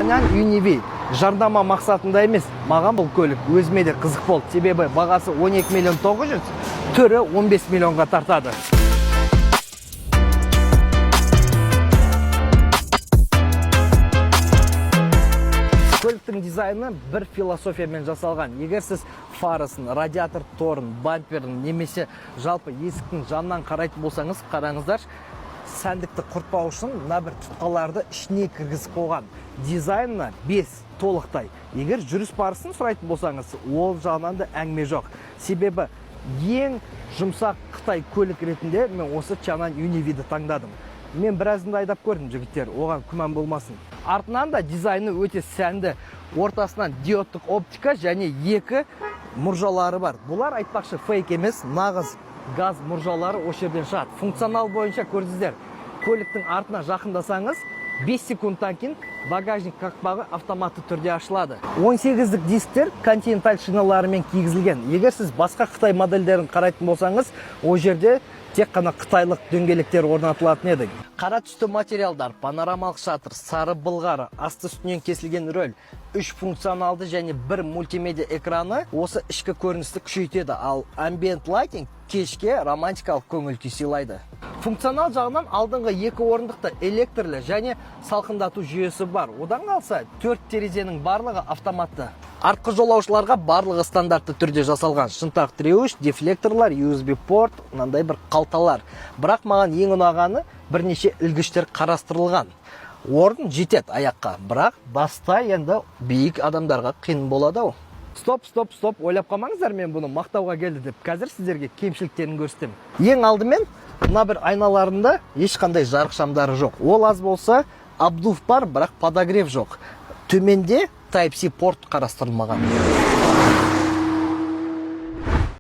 Changan UNI-V жарнама мақсатында емес, маған бұл көлік өзіме де қызық болды. Себебі бағасы 12 миллион 900, түрі 15 миллионға тартады. Көліктің дизайны бір философиямен жасалған. Егер сіз фарасын, радиатор торын, бамперін немесе жалпы есіктің жанынан қарайтын болсаңыз, қараңыздар, сәндікті құртпау үшін мына бір тұтқаларды ішіне кіргізіп қойған. Дизайнына 5 толықтай. Егер жүріс барысын сұрайтын болсаңыз, ол жағынан да әңгіме жоқ. Себебі ең жұмсақ Қытай көлік ретінде мен осы Changan UNI-V'ді таңдадым. Мен біразында айдап көрдім, жігіттер, оған күмән болмасын. Артынан да дизайны өте сәнді. Ортасынан диодтық оптика және 2 мұржалары бар. Бұлар айтпақшы фейк емес, нағыз газ мұржалары осы жерден шығады. Функционал бойынша көрдіңіздер, көліктің артына жақындасаңыз, 5 секундтан кейін багажник қақпағы автоматты түрде ашылады. 18-дік дисктер континенталь шиналарымен кигізілген. Егер сіз басқа Қытай модельдерін қарайтын болсаңыз, ол жерде тек қана қытайлық дөңгелектер орнатылатын еді. Қара түсті материалдар, панорамалық шатыр, сары былғары, асты үстінен кесілген рөл, 3 функционалды және 1 мультимедиа экраны осы ішкі көріністі күшейтеді, ал ambient lighting кешке романтикалық көңіл күй сыйлайды. Функционал жағынан алдыңғы 2 орындықты электрлі және салқындату жүйесі бар. Одан қалса 4 терезенің барлығы автоматты. Артқы жолаушыларға барлығы стандартты түрде жасалған. Шынтақ тіреуіш, дефлекторлар, USB порт, мынандай бір қалталар. Бірақ маған ең ұнағаны бірнеше ілгіштер қарастырылған. Орын жетеді аяққа, бірақ баста енді биік адамдарға қиын болады ау. Стоп, ойлап қалмаңыздар, мен бұны мақтауға келді деп. Қазір сіздерге кемшіліктерін көрсетем. Ең алдымен мына бір айналарында ешқандай жарық шамдары жоқ. Ол аз болса, обдув бар, бірақ подогрев жоқ. Төменде Type-C порт қарастырылмаған.